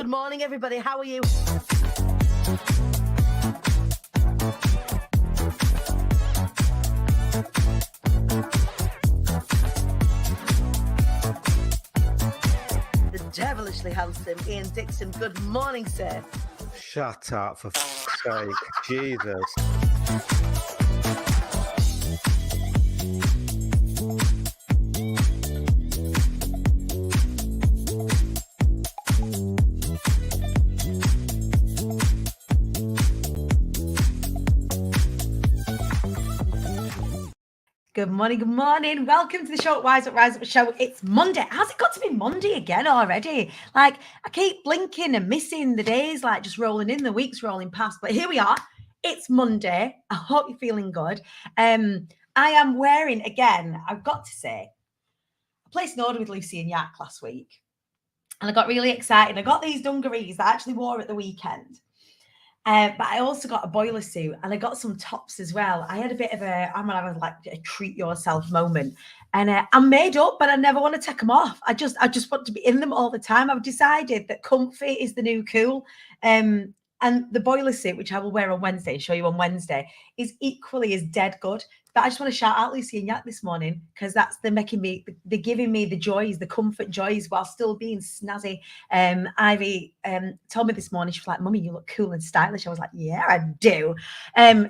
Good morning, everybody. How are you? The devilishly handsome Ian Dixon. Good morning, sir. Shut up, for sake. Jesus. Good morning, good morning. Welcome to the show, Rise Up show. It's Monday. How's it got to be Monday again already? Like, I keep blinking and missing the days, like just rolling in, the weeks rolling past. But here we are. It's Monday. I hope you're feeling good. I am wearing, again, I've got to say, I placed an order with Lucy and Yak last week. And I got really excited. I got these dungarees that I actually wore at the weekend. But I also got a boiler suit and I got some tops as well. I had a bit of I'm gonna have like a treat yourself moment, and I'm made up, but I never want to take them off. I just want to be in them all the time. I've decided that comfy is the new cool. And the boiler suit, which I will wear on Wednesday, show you on Wednesday, is equally as dead good. But I just want to shout out Lucy and Yak this morning because they're giving me the joys, the comfort joys while still being snazzy. Ivy told me this morning, she was like, "Mummy, you look cool and stylish." I was like, "Yeah, I do."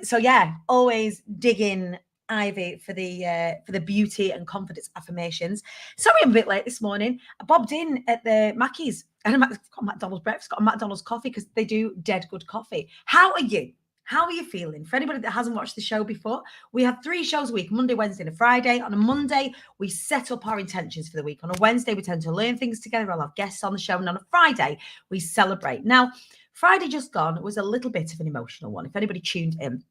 So yeah, always digging Ivy for the beauty and confidence affirmations. Sorry, I'm a bit late this morning. I bobbed in at the Mackey's and I've got McDonald's breakfast, got a McDonald's coffee because they do dead good coffee. How are you? How are you feeling? For anybody that hasn't watched the show before, we have 3 shows a week, Monday, Wednesday, and a Friday. On a Monday, we set up our intentions for the week. On a Wednesday, we tend to learn things together. I'll have guests on the show. And on a Friday, we celebrate. Now, Friday just gone was a little bit of an emotional one, if anybody tuned in.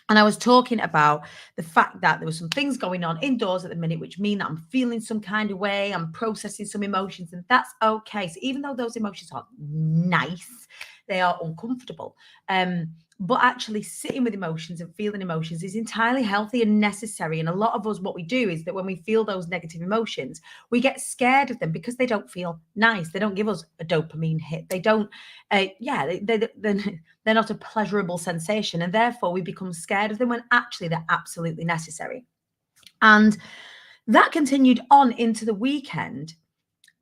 And I was talking about the fact that there were some things going on indoors at the minute, which mean that I'm feeling some kind of way. I'm processing some emotions, and that's okay. So even though those emotions aren't nice, they are uncomfortable. But actually sitting with emotions and feeling emotions is entirely healthy and necessary. And a lot of us, what we do is that when we feel those negative emotions, we get scared of them because they don't feel nice. They don't give us a dopamine hit. They don't, they're not a pleasurable sensation. And therefore we become scared of them when actually they're absolutely necessary. And that continued on into the weekend,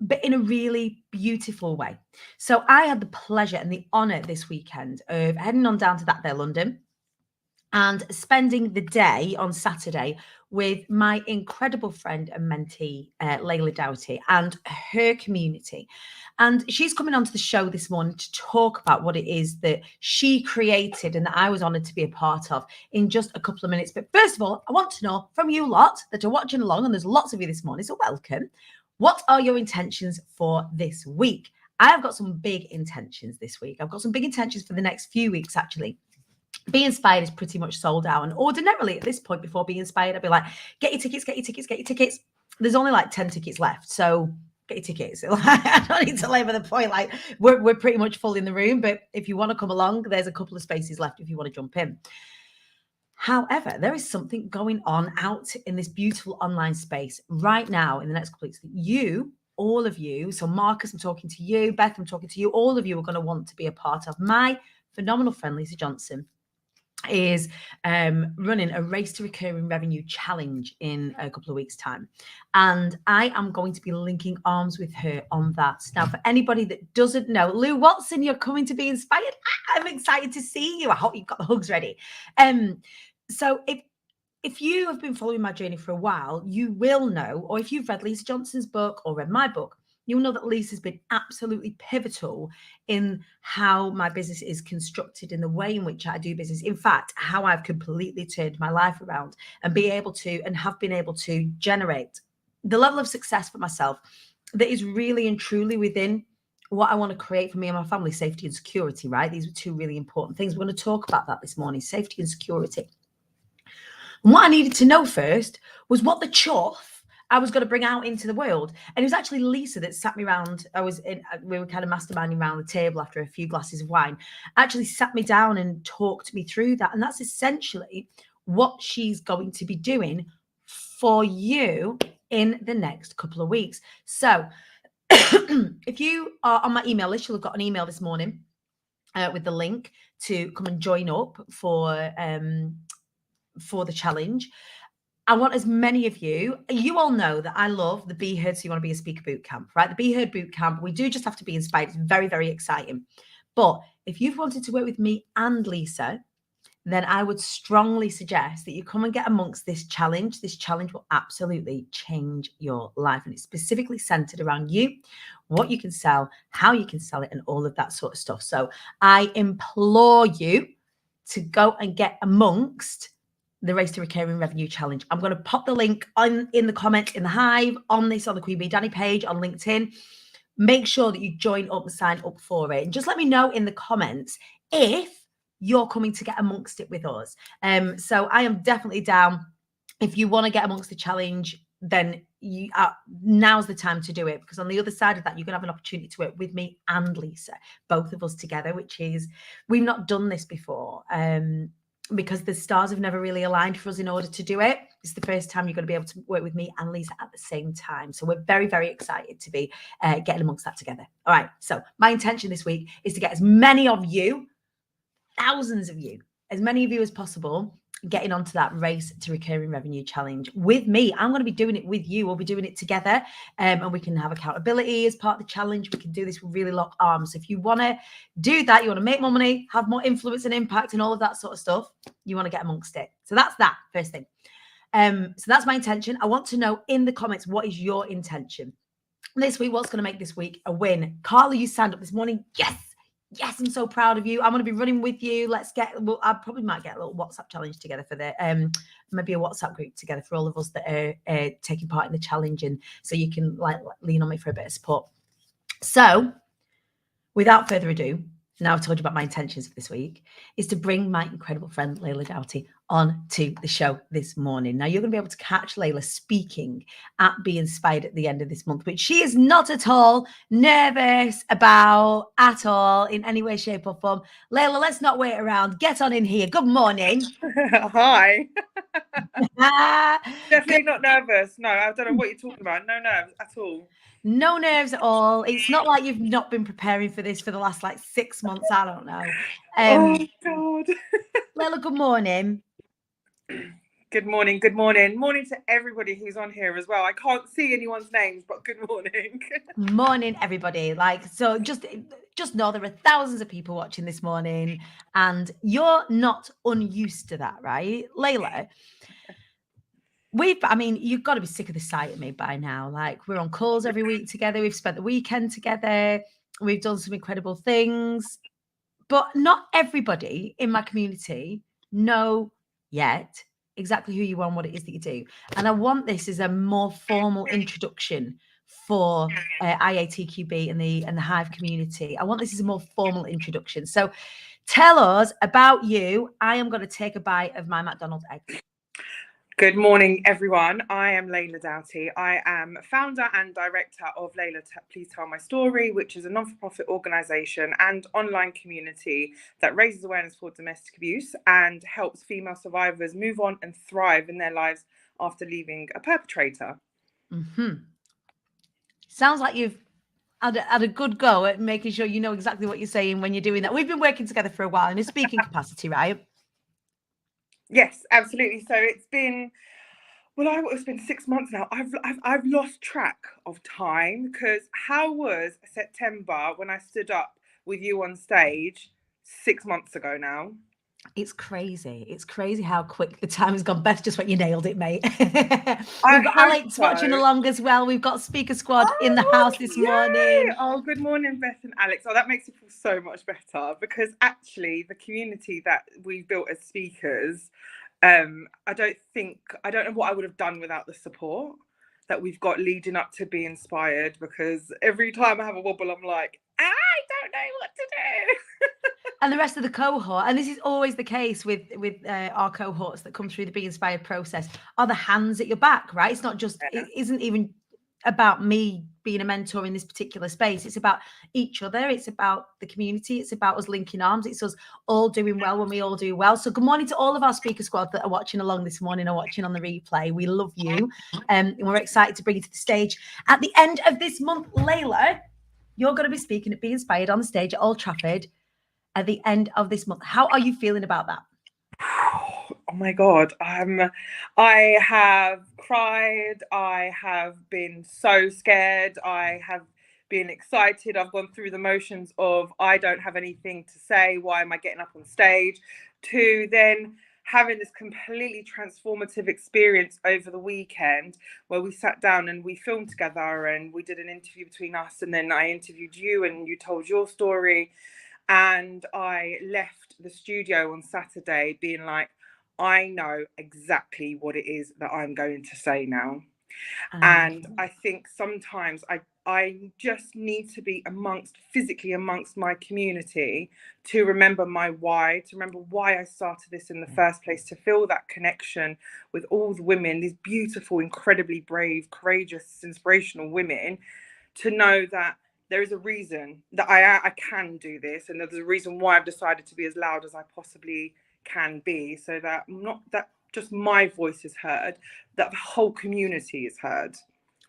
but in a really beautiful way. So I had the pleasure and the honor this weekend of heading on down to that there London and spending the day on Saturday with my incredible friend and mentee, Lejla Dauti, and her community. And she's coming onto the show this morning to talk about what it is that she created and that I was honored to be a part of in just a couple of minutes. But first of all, I want to know from you lot that are watching along, and there's lots of you this morning, so welcome. What are your intentions for this week? I have got some big intentions this week. I've got some big intentions for the next few weeks, actually. Be Inspired is pretty much sold out. And ordinarily at this point, before Be Inspired, I'd be like, get your tickets, get your tickets, get your tickets. There's only like 10 tickets left. So get your tickets. I don't need to labour the point. Like we're pretty much full in the room. But if you want to come along, there's a couple of spaces left if you want to jump in. However, there is something going on out in this beautiful online space right now in the next couple of weeks. All of you, so Marcus, I'm talking to you, Beth, I'm talking to you, all of you are going to want to be a part of. My phenomenal friend, Lisa Johnson, is running a Race to Recurring Revenue challenge in a couple of weeks' time. And I am going to be linking arms with her on that. Now, for anybody that doesn't know, Lou Watson, you're coming to Be Inspired. I'm excited to see you. I hope you've got the hugs ready. So if you have been following my journey for a while, you will know, or if you've read Lisa Johnson's book or read my book, you'll know that Lisa's been absolutely pivotal in how my business is constructed, in the way in which I do business. In fact, how I've completely turned my life around and have been able to generate the level of success for myself that is really and truly within what I want to create for me and my family, safety and security, right? These are 2 really important things. We're going to talk about that this morning, safety and security. And what I needed to know first was what the chuff I was going to bring out into the world. And it was actually Lisa that sat me around. We were kind of masterminding around the table after a few glasses of wine, actually sat me down and talked me through that. And that's essentially what she's going to be doing for you in the next couple of weeks. So if you are on my email list, you'll have got an email this morning with the link to come and join up for the challenge. I want as many of you. You all know that I love the Be Heard So You Want to Be a Speaker Bootcamp, right? The Be Heard Bootcamp. We do just have to be inspired. It's very, very exciting. But if you've wanted to work with me and Lisa, then I would strongly suggest that you come and get amongst this challenge. This challenge will absolutely change your life. And it's specifically centered around you, what you can sell, how you can sell it, and all of that sort of stuff. So I implore you to go and get amongst the Race to Recurring Revenue Challenge. I'm going to pop the link in the comments in the Hive, on the Queen Bee Dani page, on LinkedIn. Make sure that you join up and sign up for it. And just let me know in the comments if you're coming to get amongst it with us. So I am definitely down. If you want to get amongst the challenge, then now's the time to do it, because on the other side of that, you're going to have an opportunity to work with me and Lisa, both of us together, which is, we've not done this before. Because the stars have never really aligned for us in order to do it. It's the first time you're going to be able to work with me and Lisa at the same time. So we're very, very excited to be getting amongst that together. All right. So my intention this week is to get as many of you, thousands of you, as many of you as possible, getting onto that Race to Recurring Revenue Challenge with me. I'm going to be doing it with you. We'll be doing it together, and we can have accountability as part of the challenge. We can do this with really locked arms. So if you want to do that, you want to make more money, have more influence and impact and all of that sort of stuff, you want to get amongst it. So that's that first thing. So that's my intention. I want to know in the comments, what is your intention this week? What's going to make this week a win? Carla, you signed up this morning. Yes, I'm so proud of you. I'm going to be running with you. I probably might get a little WhatsApp challenge together for the, maybe a WhatsApp group together for all of us that are taking part in the challenge. And so you can lean on me for a bit of support. So without further ado, now I've told you about my intentions for this week, is to bring my incredible friend Lejla Dauti on to the show this morning. Now, you're going to be able to catch Lejla speaking at Be Inspired at the end of this month, which she is not at all nervous about at all in any way, shape or form. Lejla, let's not wait around. Get on in here. Good morning. Hi. Definitely not nervous. No, I don't know what you're talking about. No nerves at all. No nerves at all. It's not like you've not been preparing for this for the last 6 months. I don't know. Oh, God. Lejla, good morning. Good morning. Good morning. Morning to everybody who's on here as well. I can't see anyone's names, but good morning. Morning, everybody. So just know there are thousands of people watching this morning, and you're not unused to that, right? Lejla, you've got to be sick of the sight of me by now. We're on calls every week together. We've spent the weekend together. We've done some incredible things, but not everybody in my community know yet exactly who you are and what it is that you do. And I want this as a more formal introduction for IATQB and the Hive community. I want this as a more formal introduction. So tell us about you. I am going to take a bite of my McDonald's egg. Good morning, everyone. I am Lejla Dauti. I am founder and director of Please Tell My Story, which is a non-for-profit organisation and online community that raises awareness for domestic abuse and helps female survivors move on and thrive in their lives after leaving a perpetrator. Mm-hmm. Sounds like you've had a good go at making sure you know exactly what you're saying when you're doing that. We've been working together for a while in a speaking capacity, right? Yes, absolutely. So it's been 6 months now. I've lost track of time, because how was September when I stood up with you on stage 6 months ago now? It's crazy. It's crazy how quick the time has gone. Beth just went, you nailed it, mate. We've got Alex watching along as well. We've got Speaker Squad in the house this morning. Oh, good morning, Beth and Alex. Oh, that makes me feel so much better, because actually the community that we've built as speakers, I don't know what I would have done without the support that we've got leading up to Be Inspired, because every time I have a wobble, I'm like, I don't know what to do. And the rest of the cohort, and this is always the case with our cohorts that come through the Be Inspired process, are the hands at your back, right? It's not just, it isn't even about me being a mentor in this particular space. It's about each other. It's about the community. It's about us linking arms. It's us all doing well when we all do well. So good morning to all of our Speaker Squad that are watching along this morning or watching on the replay. We love you. And we're excited to bring you to the stage at the end of this month. Lejla, You're going to be speaking at Be Inspired on the stage at Old Trafford at the end of this month. How are you feeling about that? Oh my God. I have cried. I have been so scared. I have been excited. I've gone through the motions of I don't have anything to say. Why am I getting up on stage? To then having this completely transformative experience over the weekend where we sat down and we filmed together and we did an interview between us, and then I interviewed you and you told your story. And I left the studio on Saturday being like, I know exactly what it is that I'm going to say now. And I think sometimes I just need to be physically amongst my community to remember my why, to remember why I started this in the first place, to feel that connection with all the women, these beautiful, incredibly brave, courageous, inspirational women, to know that there is a reason that I can do this, and there's a reason why I've decided to be as loud as I possibly can be, so that not that just my voice is heard, that the whole community is heard.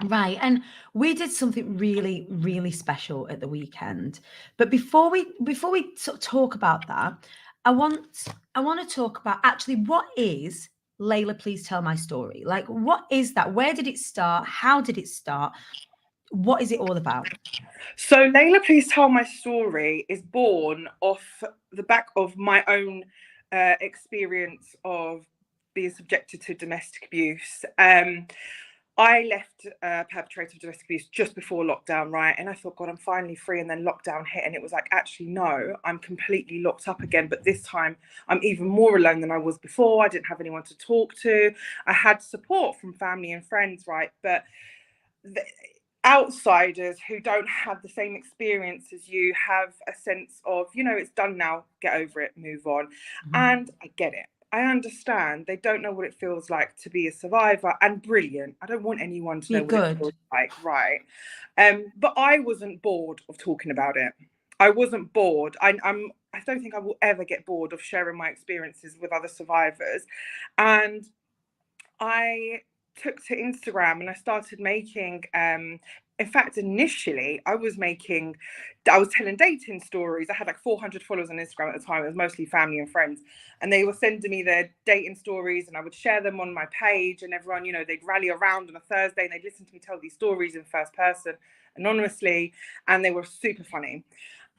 Right. And we did something really, really special at the weekend. But before we sort of talk about that, I want to talk about actually what is Lejla, Please Tell My Story. Like, what is that? Where did it start? How did it start? What is it all about? So Lejla, Please Tell My Story is born off the back of my own experience of being subjected to domestic abuse. I left a perpetrator of domestic abuse just before lockdown, right? And I thought, God, I'm finally free. And then lockdown hit, and it was like, actually, no, I'm completely locked up again. But this time I'm even more alone than I was before. I didn't have anyone to talk to. I had support from family and friends, right? But outsiders who don't have the same experience as you have a sense of, it's done now, get over it, move on. And I get it. I understand. They don't know what it feels like to be a survivor, and brilliant. I don't want anyone to know what it feels like, right? But I wasn't bored of talking about it. I wasn't bored. I don't think I will ever get bored of sharing my experiences with other survivors. And I took to Instagram and I started making, in fact, initially I was telling dating stories. I had like 400 followers on Instagram at the time. It was mostly family and friends. And they were sending me their dating stories and I would share them on my page, and everyone, they'd rally around on a Thursday and they'd listen to me tell these stories in first person, anonymously. And they were super funny.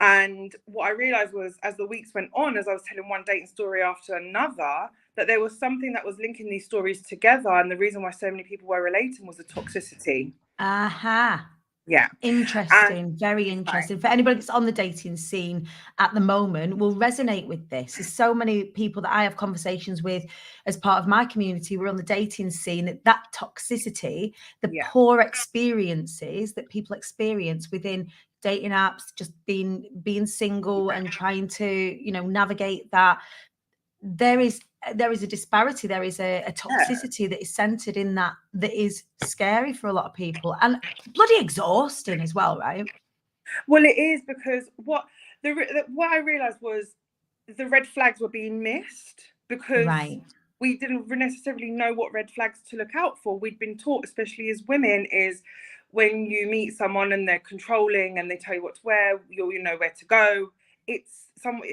And what I realized was, as the weeks went on, as I was telling one dating story after another, that there was something that was linking these stories together. And the reason why so many people were relating was the toxicity. Aha. Yeah. Interesting. Very interesting. For anybody that's on the dating scene at the moment will resonate with this. There's so many people that I have conversations with as part of my community. We're on the dating scene, that toxicity, the poor experiences that people experience within dating apps, just being single and trying to, navigate that. There is a disparity, there is a toxicity that is centered in that is scary for a lot of people and bloody exhausting as well, right? Well, it is, because what I realized was the red flags were being missed, because we didn't necessarily know what red flags to look out for. We'd been taught, especially as women, is when you meet someone and they're controlling and they tell you what to wear, you know where to go. To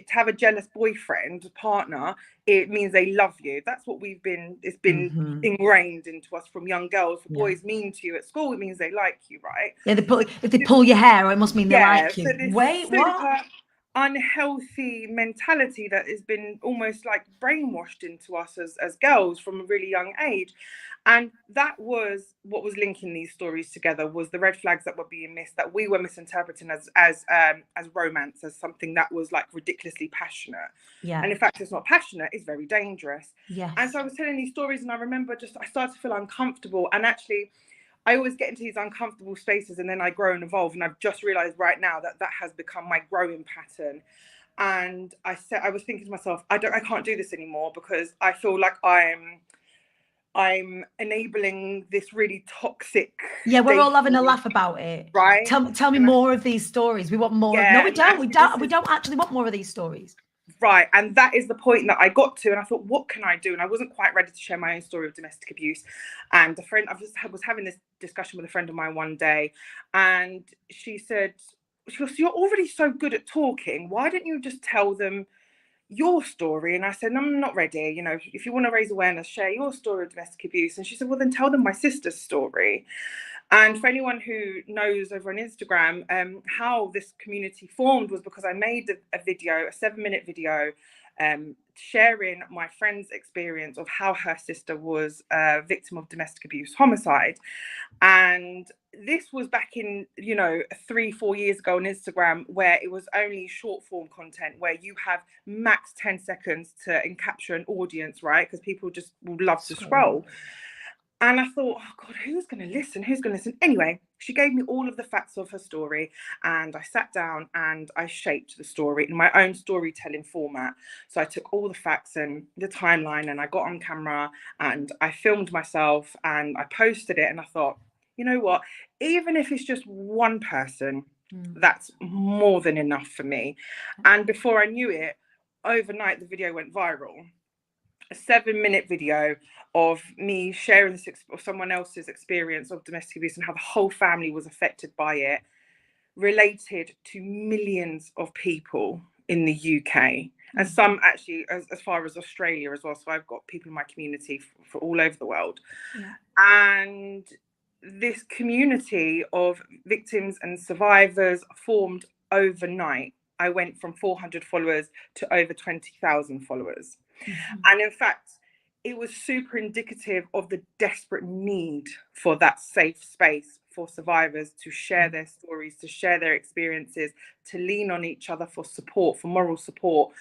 have a jealous boyfriend, partner, it means they love you. That's what it's been ingrained into us from young girls. If boys mean to you at school, it means they like you, right? Yeah, if they pull your hair, it must mean they like you. So Wait, what? Unhealthy mentality that has been almost like brainwashed into us as girls from a really young age. And that was what was linking these stories together, was the red flags that were being missed, that we were misinterpreting as romance, as something that was like ridiculously passionate. Yeah. And in fact, it's not passionate, it's very dangerous. Yes. And so I was telling these stories, and I remember I started to feel uncomfortable. And actually, I always get into these uncomfortable spaces and then I grow and evolve. And I've just realized right now that has become my growing pattern. And I was thinking to myself, I can't do this anymore, because I feel like I'm enabling this really toxic. Yeah, we're all having a laugh about it. Right. Tell me more of these stories. We want more. No, we don't. We don't actually want more of these stories. Right. And that is the point that I got to. And I thought, what can I do? And I wasn't quite ready to share my own story of domestic abuse. And I was having this discussion with a friend of mine one day, and she said, she goes, you're already so good at talking. Why don't you just tell them your story? And I said, no, I'm not ready. You know, if you want to raise awareness, share your story of domestic abuse. And she said, well, then tell them my sister's story. And for anyone who knows over on Instagram, how this community formed was because I made a video, a 7-minute video, sharing my friend's experience of how her sister was a victim of domestic abuse, homicide. And this was back in, 3-4 years ago on Instagram, where it was only short form content, where you have max 10 seconds to capture an audience, right? Because people just would love to scroll. And I thought, oh God, who's going to listen? Who's going to listen? Anyway, she gave me all of the facts of her story, and I sat down and I shaped the story in my own storytelling format. So I took all the facts and the timeline, and I got on camera and I filmed myself and I posted it. And I thought, you know what? Even if it's just one person, that's more than enough for me. And before I knew it, overnight, the video went viral. A 7-minute video of me sharing someone else's experience of domestic abuse and how the whole family was affected by it, related to millions of people in the UK, and some actually as far as Australia as well. So I've got people in my community for all over the world. And this community of victims and survivors formed overnight. I went from 400 followers to over 20,000 followers. And in fact, it was super indicative of the desperate need for that safe space for survivors to share their stories, to share their experiences, to lean on each other for support, for moral support,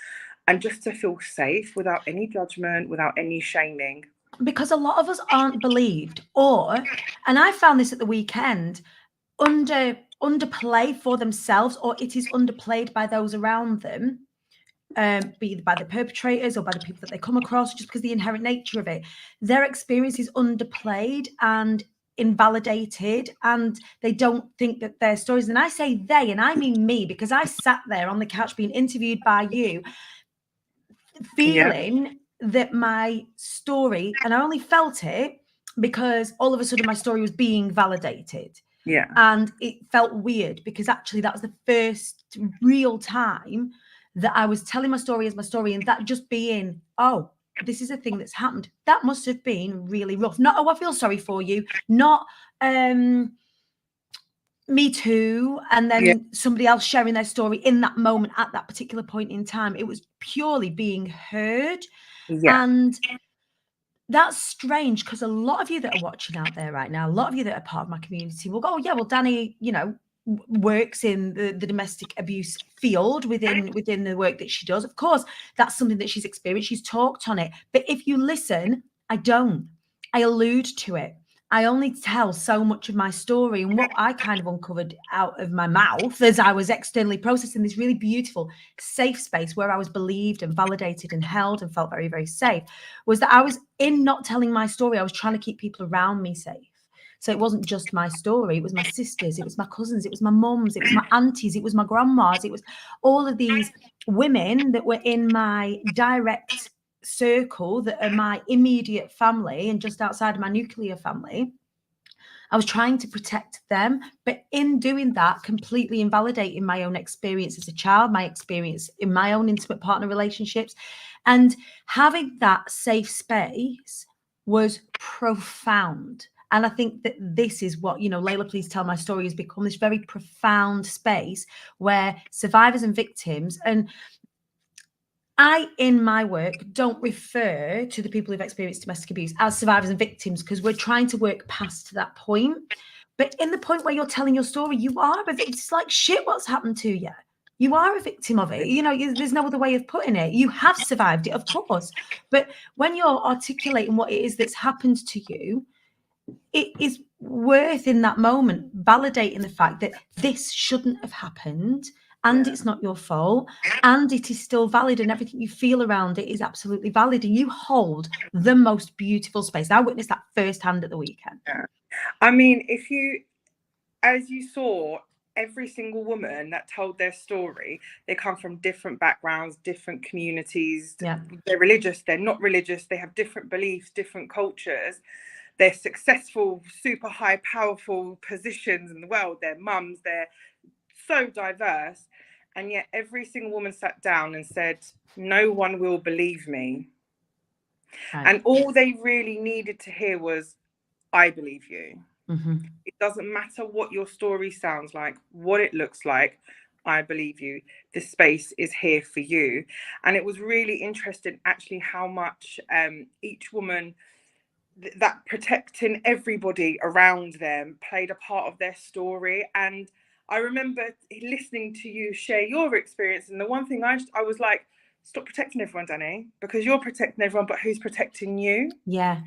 and just to feel safe without any judgment, without any shaming. Because a lot of us aren't believed, and I found this at the weekend, underplay for themselves, or it is underplayed by those around them. Be it by the perpetrators or by the people that they come across, just because the inherent nature of it, their experience is underplayed and invalidated, and they don't think that their stories, and I say they, and I mean me, because I sat there on the couch being interviewed by you, feeling that my story, and I only felt it because all of a sudden my story was being validated. And it felt weird, because actually that was the first real time that I was telling my story as my story, and that just being, oh, this is a thing that's happened. That must have been really rough. Not, oh, I feel sorry for you. Not, me too. And then somebody else sharing their story in that moment at that particular point in time. It was purely being heard. And that's strange, because a lot of you that are watching out there right now, a lot of you that are part of my community will go, oh yeah, well, Dani, works in the domestic abuse field within the work that she does. Of course, that's something that she's experienced. She's talked on it. But if you listen, I allude to it. I only tell so much of my story, and what I kind of uncovered out of my mouth as I was externally processing this really beautiful, safe space where I was believed and validated and held and felt very, very safe, was that I was, in not telling my story, I was trying to keep people around me safe. So it wasn't just my story. It was my sisters, it was my cousins, it was my mums, it was my aunties, it was my grandmas, it was all of these women that were in my direct circle, that are my immediate family and just outside of my nuclear family. I was trying to protect them, but in doing that, completely invalidating my own experience as a child, my experience in my own intimate partner relationships. And having that safe space was profound. And I think that this is what, Lejla, Please Tell My Story has become, this very profound space where survivors and victims, and I, in my work, don't refer to the people who've experienced domestic abuse as survivors and victims, because we're trying to work past that point. But in the point where you're telling your story, you are a victim. It's like, shit, what's happened to you? You are a victim of it. There's no other way of putting it. You have survived it, of course. But when you're articulating what it is that's happened to you, it is worth, in that moment, validating the fact that this shouldn't have happened, and it's not your fault, and it is still valid, and everything you feel around it is absolutely valid, and you hold the most beautiful space. I witnessed that firsthand at the weekend. I mean, as you saw, every single woman that told their story, they come from different backgrounds, different communities. They're religious, they're not religious, they have different beliefs, different cultures. They're successful, super high, powerful positions in the world. They're mums, they're so diverse. And yet every single woman sat down and said, no one will believe me. Right. And all they really needed to hear was, I believe you. Mm-hmm. It doesn't matter what your story sounds like, what it looks like. I believe you. This space is here for you. And it was really interesting, actually, how much each woman, that protecting everybody around them, played a part of their story. And I remember listening to you share your experience. And the one thing I was like, stop protecting everyone, Dani, because you're protecting everyone, but who's protecting you? Yeah.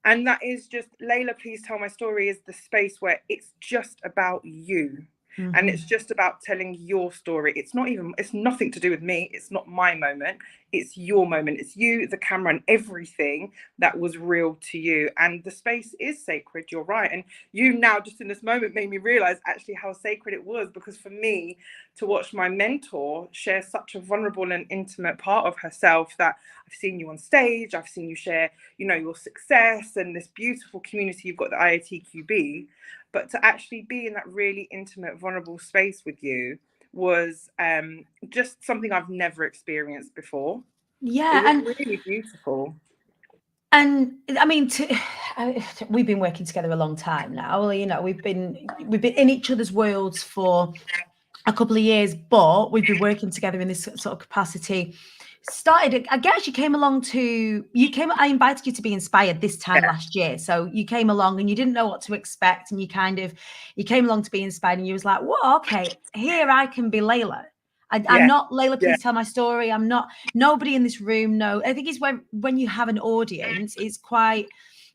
And that is just, Lejla, Please Tell My Story is the space where it's just about you. Mm-hmm. And it's just about telling your story. It's nothing to do with me. It's not my moment. It's your moment. It's you, the camera, and everything that was real to you. And the space is sacred. You're right. And you now, just in this moment, made me realize actually how sacred it was. Because for me to watch my mentor share such a vulnerable and intimate part of herself, that I've seen you on stage, I've seen you share, you know, your success and this beautiful community you've got, the IATQB. But to actually be in that really intimate, vulnerable space with you was just something I've never experienced before. Yeah, it was really beautiful. And I mean, we've been working together a long time now. You know, we've been in each other's worlds for a couple of years, but we've been working together in this sort of capacity. I guess I invited you to be inspired this time last year. So you came along and you didn't know what to expect, and you came along to be inspired, and you was like, well, okay, here I can be Lejla. I'm not Lejla, Please Tell My Story. I'm not, nobody in this room know. I think it's when you have an audience, it's quite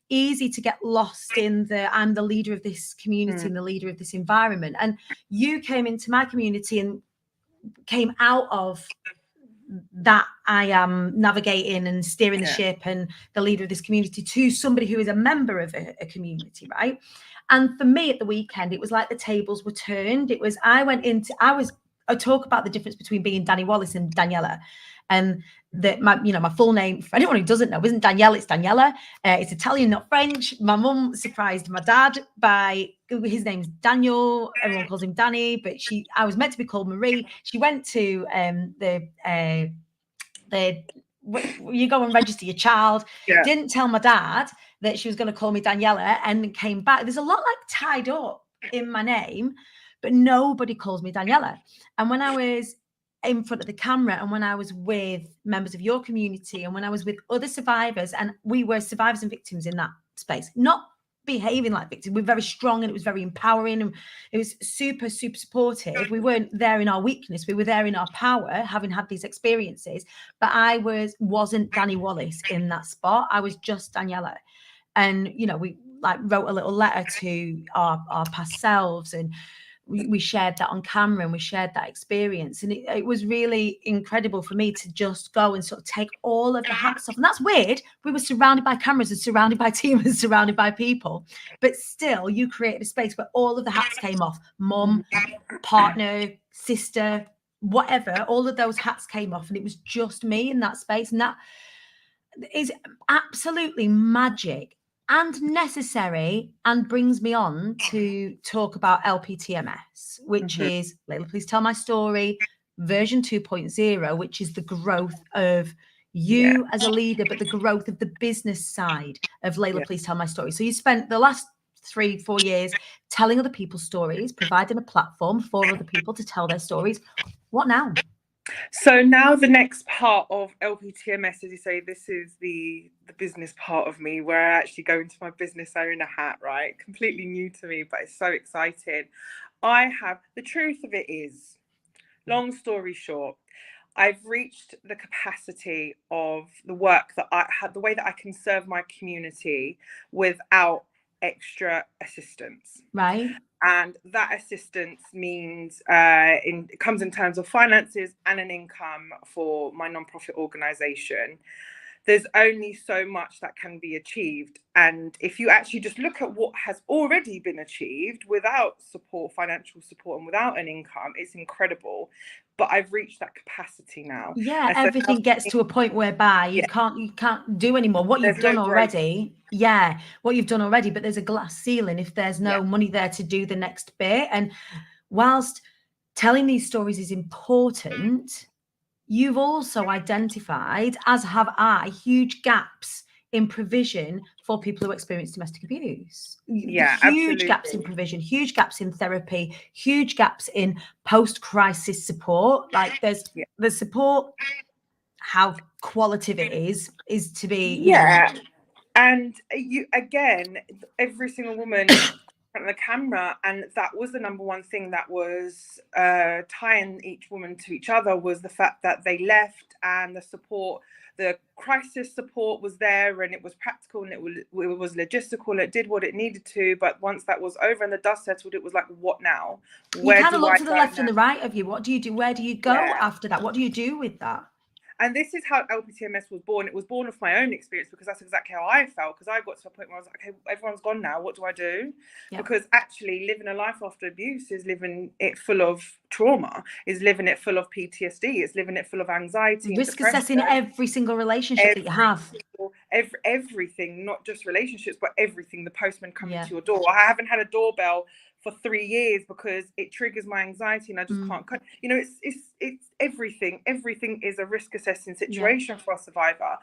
easy to get lost in I'm the leader of this community and the leader of this environment. And you came into my community and came out of that I am navigating and steering the ship and the leader of this community to somebody who is a member of a community, right? And for me at the weekend, it was like the tables were turned. I talk about the difference between being Dani Wallace and Daniela. And my full name, for anyone who doesn't know, isn't Danielle, it's Daniela. It's Italian, not French. My mum surprised my dad by, his name's Daniel. Everyone calls him Dani, but I was meant to be called Marie. She went to you go and register your child. Didn't tell my dad that she was going to call me Daniela, and came back. There's a lot like tied up in my name, but nobody calls me Daniela. And when I was in front of the camera, and when I was with members of your community, and when I was with other survivors, and we were survivors and victims in that space, not behaving like victims. We're very strong, and it was very empowering, and it was super, super supportive. We weren't there in our weakness. We were there in our power, having had these experiences. But I wasn't Dani Wallace in that spot. I was just Daniela. And, you know, we like wrote a little letter to our past selves, and we shared that on camera, and we shared that experience. And it was really incredible for me to just go and sort of take all of the hats off. And that's weird. We were surrounded by cameras and surrounded by team and surrounded by people, but still you created a space where all of the hats came off. Mum, partner, sister, whatever, all of those hats came off, and it was just me in that space. And that is absolutely magic and necessary, and brings me on to talk about LPTMS, which is Lejla, Please Tell My Story version 2.0, which is the growth of you as a leader, but the growth of the business side of Lejla, Please Tell My Story. So you spent the last 3-4 years telling other people's stories, providing a platform for other people to tell their stories. What now? So now the next part of LPTMS, as you say, this is the business part of me, where I actually go into my business owner hat, right? Completely new to me, but it's so exciting. The truth of it is, long story short, I've reached the capacity of the work that I had, the way that I can serve my community without extra assistance. Right. And that assistance means it comes in terms of finances and an income for my nonprofit organization. There's only so much that can be achieved. And if you actually just look at what has already been achieved without support, financial support, and without an income, it's incredible. But I've reached that capacity now. Yeah, so everything gets to a point whereby you can't do anymore. What you've done already, what you've done already, but there's a glass ceiling if there's no money there to do the next bit. And whilst telling these stories is important, you've also identified, as have I, huge gaps in provision for people who experience domestic abuse. Yeah, Huge gaps in absolutely. provision, huge gaps in therapy, huge gaps in post-crisis support. Like there's Yeah. the support, how qualitative it is to be, you know. Yeah. And you, again, every single woman in front of the camera, and that was the number one thing that was tying each woman to each other, was the fact that they left, and the support, the crisis support was there, and it was practical, and it was logistical, it did what it needed to. But once that was over and the dust settled, it was like, what now? You kind of do look I to the go left and now? the right of you. What do you do? Where do you go Yeah. after that? What do you do with that? And this is how LPTMS was born. It was born of my own experience, because that's exactly how I felt. Because I got to a point where I was like, okay, everyone's gone now. What do I do? Yep. Because actually living a life after abuse is living it full of trauma, is living it full of PTSD, it's living it full of anxiety and Risk depression. assessing every single relationship that you have. Everything, not just relationships, but everything. The postman coming Yeah. to your door. I haven't had a doorbell for 3 years because it triggers my anxiety and I just can't. You know, it's everything. Everything is a risk assessing situation for a survivor.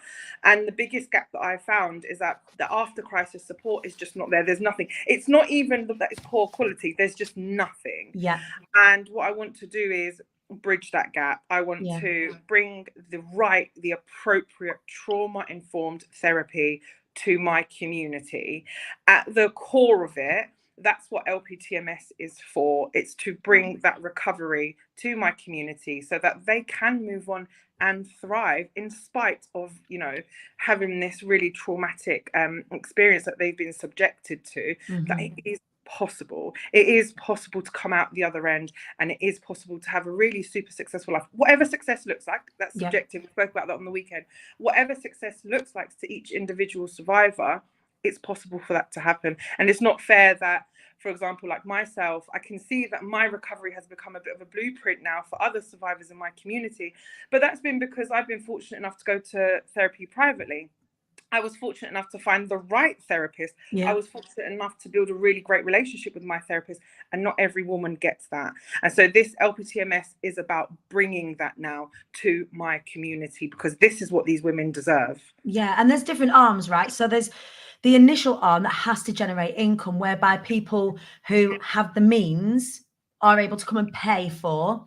And the biggest gap that I found is that the after crisis support is just not there. There's nothing. It's not even that it's poor quality. There's just nothing. Yeah. And what I want to do is bridge that gap. I want to bring the appropriate trauma-informed therapy to my community. At the core of it, that's what LPTMS is for. It's to bring that recovery to my community so that they can move on and thrive in spite of, you know, having this really traumatic experience that they've been subjected to. That it is possible. It is possible to come out the other end, and it is possible to have a really super successful life. Whatever success looks like, that's subjective. We spoke about that on the weekend. Whatever success looks like to each individual survivor, it's possible for that to happen. And it's not fair that, for example, like myself, I can see that my recovery has become a bit of a blueprint now for other survivors in my community. But that's been because I've been fortunate enough to go to therapy privately. I was fortunate enough to find the right therapist. Yeah. I was fortunate enough to build a really great relationship with my therapist, and not every woman gets that. And so this LPTMS is about bringing that now to my community, because this is what these women deserve. Yeah, and there's different arms, right? So there's the initial arm that has to generate income, whereby people who have the means are able to come and pay for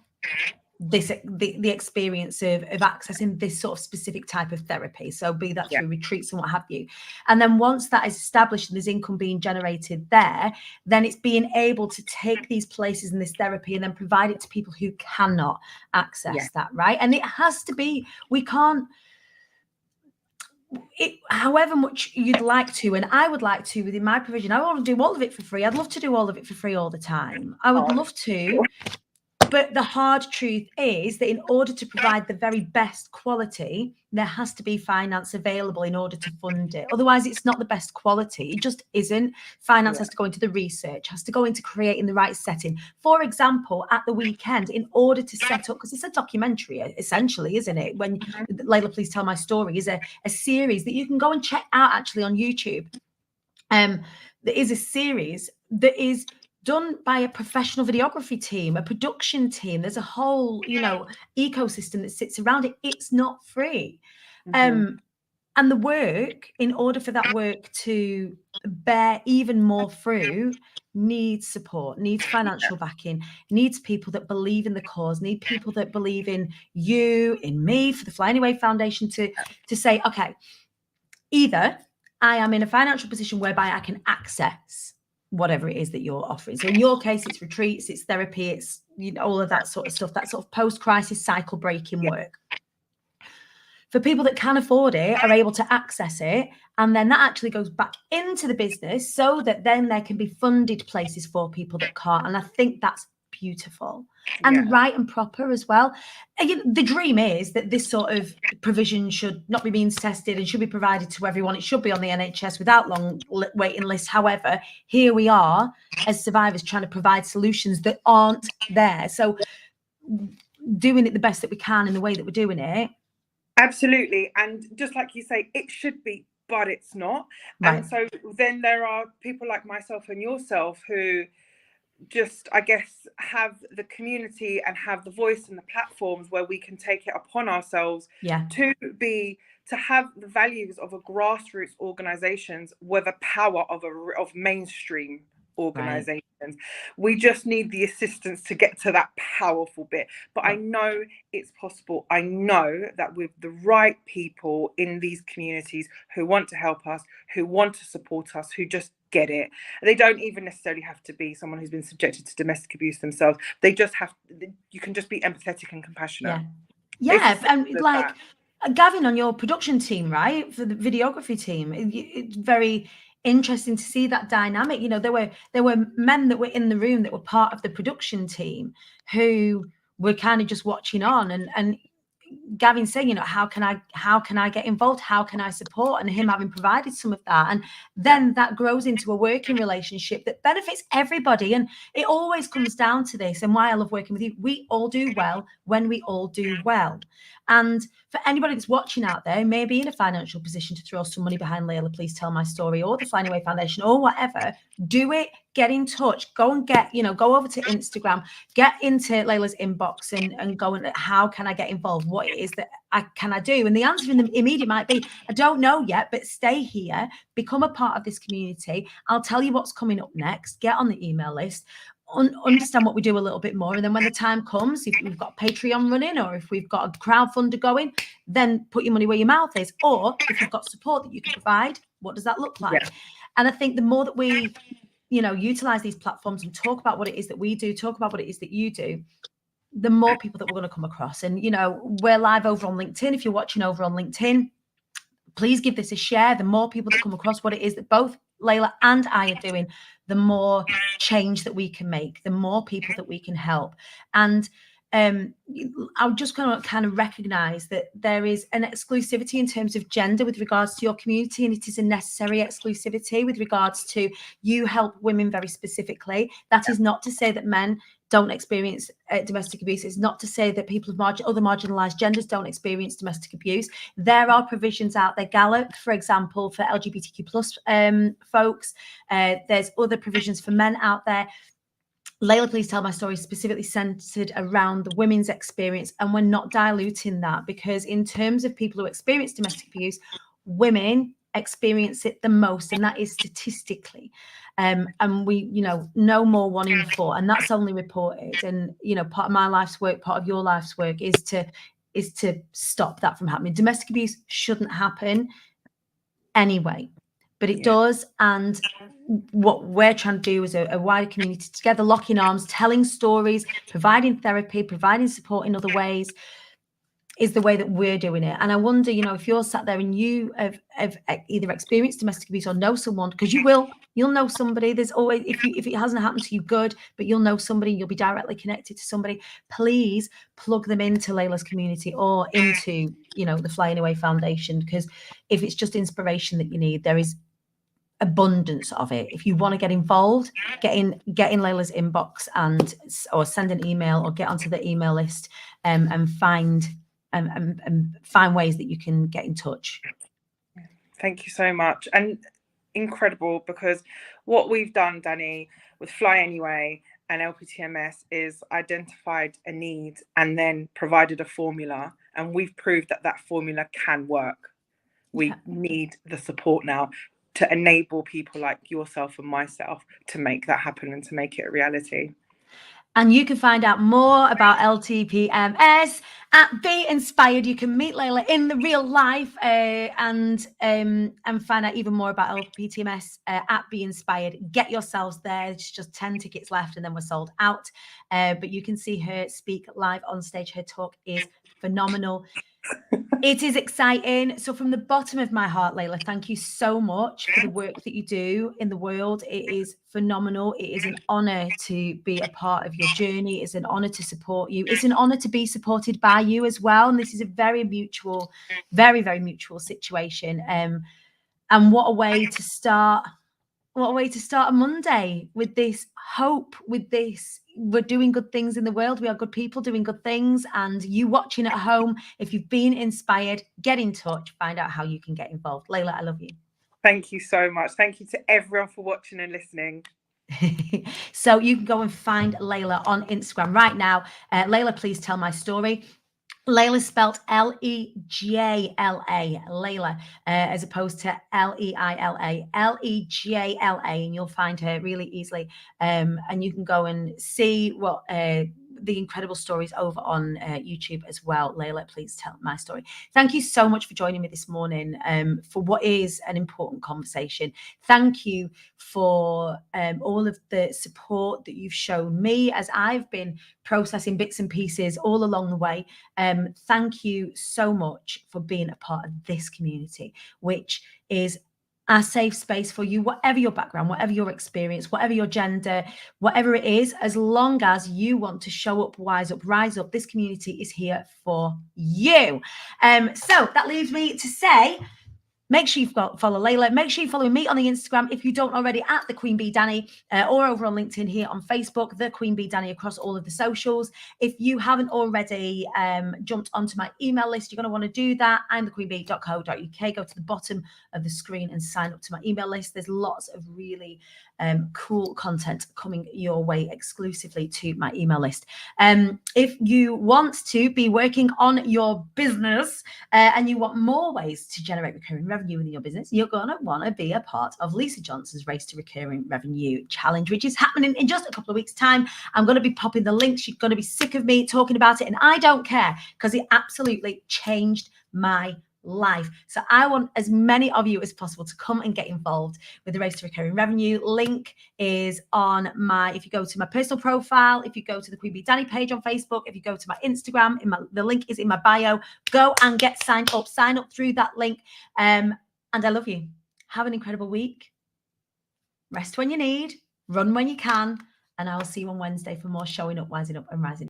this, the experience of accessing this sort of specific type of therapy. So be that through retreats and what have you. And then once that is established and there's income being generated there, then it's being able to take these places in this therapy and then provide it to people who cannot access that, right? And it has to be, we can't, however much you'd like to, and I would like to within my provision, I want to do all of it for free. I'd love to do all of it for free all the time. I would love to. But the hard truth is that in order to provide the very best quality, there has to be finance available in order to fund it. Otherwise, it's not the best quality. It just isn't. Finance has to go into the research, has to go into creating the right setting. For example, at the weekend, in order to set up, because it's a documentary, essentially, isn't it? When Lejla, Please Tell My Story is a series that you can go and check out actually on YouTube. There is a series that is done by a professional videography team, a production team. There's a whole, you know, ecosystem that sits around it. It's not free. And the work, in order for that work to bear even more fruit, needs support, needs financial backing, needs people that believe in the cause, need people that believe in you, in me, for the Fly Anyway Foundation to say, okay, either I am in a financial position whereby I can access whatever it is that you're offering. So in your case, it's retreats, it's therapy, it's, you know, all of that sort of stuff, that sort of post-crisis cycle breaking work. For people that can afford it, are able to access it, and then that actually goes back into the business so that then there can be funded places for people that can't. And I think that's beautiful and right and proper as well. Again, the dream is that this sort of provision should not be means tested and should be provided to everyone. It should be on the NHS without long waiting lists. However, here we are as survivors trying to provide solutions that aren't there. So doing it the best that we can in the way that we're doing it. Absolutely. And just like you say, it should be, but it's not. Right. And so then there are people like myself and yourself who just, I guess, have the community and have the voice and the platforms where we can take it upon ourselves to have the values of a grassroots organizations with the power of mainstream organizations. Right. We just need the assistance to get to that powerful bit. But I know it's possible. I know that with the right people in these communities who want to help us, who want to support us, who just get it. They don't even necessarily have to be someone who's been subjected to domestic abuse themselves. They just have, you can just be empathetic and compassionate. Yeah. And like Gavin on your production team, right? For the videography team, it's very interesting to see that dynamic. You know, there were men that were in the room that were part of the production team who were kind of just watching on, and Gavin saying, you know, how can I get involved? How can I support? And him having provided some of that. And then that grows into a working relationship that benefits everybody. And it always comes down to this. And why I love working with you, we all do well when we all do well. And for anybody that's watching out there, maybe in a financial position to throw some money behind Lejla, Please Tell My Story, or the Flying Away Foundation, or whatever, do it. Get in touch. Go and go over to Instagram, get into Lejla's inbox and go and how can I get involved? What it is that can I do? And the answer in the immediate might be, I don't know yet, but stay here, become a part of this community. I'll tell you what's coming up next. Get on the email list. Understand what we do a little bit more, and then when the time comes, if we've got Patreon running or if we've got a crowdfunder going, then put your money where your mouth is. Or if you've got support that you can provide, what does that look like? And I think the more that we utilize these platforms and talk about what it is that we do, talk about what it is that you do, the more people that we're going to come across. And we're live over on LinkedIn. If you're watching over on LinkedIn, please give this a share. The more people that come across what it is that both Lejla and I are doing, the more change that we can make, the more people that we can help. And I'm just going to kind of recognize that there is an exclusivity in terms of gender with regards to your community, and it is a necessary exclusivity with regards to you help women very specifically. That is not to say that men don't experience domestic abuse. It's not to say that people of other marginalized genders don't experience domestic abuse. There are provisions out there. Gallup, for example, for LGBTQ plus folks. There's other provisions for men out there. Lejla, Please Tell My Story specifically centered around the women's experience, and we're not diluting that, because in terms of people who experience domestic abuse, women experience it the most, and that is statistically. And we, no more 1 in 4, and that's only reported. And part of my life's work, part of your life's work, is to stop that from happening. Domestic abuse shouldn't happen anyway, but it does. And what we're trying to do is a wider community together, locking arms, telling stories, providing therapy, providing support in other ways, is the way that we're doing it. And I wonder, if you're sat there and you have either experienced domestic abuse or know someone, because you'll know somebody. There's always, if it hasn't happened to you, good, but you'll know somebody, you'll be directly connected to somebody. Please plug them into Lejla's community or into, the Flying Away Foundation, because if it's just inspiration that you need, there is abundance of it. If you want to get involved, get in Lejla's inbox or send an email or get onto the email list and find ways that you can get in touch. Thank you so much. And incredible, because what we've done, Dani, with Fly Anyway and LPTMS is identified a need and then provided a formula, and we've proved that formula can work. We need the support now to enable people like yourself and myself to make that happen and to make it a reality. And you can find out more about LTPMS at Be Inspired. You can meet Lejla in the real life and find out even more about LPTMS at Be Inspired. Get yourselves there. It's just 10 tickets left and then we're sold out. But you can see her speak live on stage. Her talk is phenomenal. It is exciting. So from the bottom of my heart, Lejla, thank you so much for the work that you do in the world. It is phenomenal. It is an honor to be a part of your journey. It's an honor to support you. It's an honor to be supported by you as well. And this is a very mutual, very, very mutual situation. And what a way to start. What a way to start a Monday, with this hope, with this, we're doing good things in the world. We are good people doing good things. And you watching at home, if you've been inspired, get in touch, find out how you can get involved. Lejla, I love you. Thank you so much. Thank you to everyone for watching and listening. So you can go and find Lejla on Instagram right now. Lejla, please tell my story. Lejla spelled L-E-J-L-A, Lejla, as opposed to L-E-I-L-A, L-E-J-L-A, and you'll find her really easily. And you can go and see what the incredible stories over on YouTube as well. Lejla, please tell my story. Thank you so much for joining me this morning for what is an important conversation. Thank you for all of the support that you've shown me as I've been processing bits and pieces all along the way. Thank you so much for being a part of this community, which is a safe space for you, whatever your background, whatever your experience, whatever your gender, whatever it is, as long as you want to show up, wise up, rise up, this community is here for you. So that leaves me to say, make sure you follow Lejla. Make sure you follow me on the Instagram if you don't already, at the Queen Bee Dani, or over on LinkedIn here on Facebook, the Queen Bee Dani, across all of the socials. If you haven't already jumped onto my email list, you're going to want to do that. imthequeenbee.co.uk. Go to the bottom of the screen and sign up to my email list. There's lots of really cool content coming your way exclusively to my email list. If you want to be working on your business and you want more ways to generate recurring revenue in your business, you're going to want to be a part of Lisa Johnson's Race to Recurring Revenue Challenge, which is happening in just a couple of weeks' time. I'm going to be popping the links. You're going to be sick of me talking about it, and I don't care, because it absolutely changed my life. So I want as many of you as possible to come and get involved with the Race to Recurring Revenue. Link is on my, if you go to my personal profile, if you go to the Queen Bee Dani page on Facebook, if you go to my Instagram, the link is in my bio. Go and get signed up. Sign up through that link. And I love you. Have an incredible week. Rest when you need, run when you can, and I will see you on Wednesday for more showing up, wising up, and rising.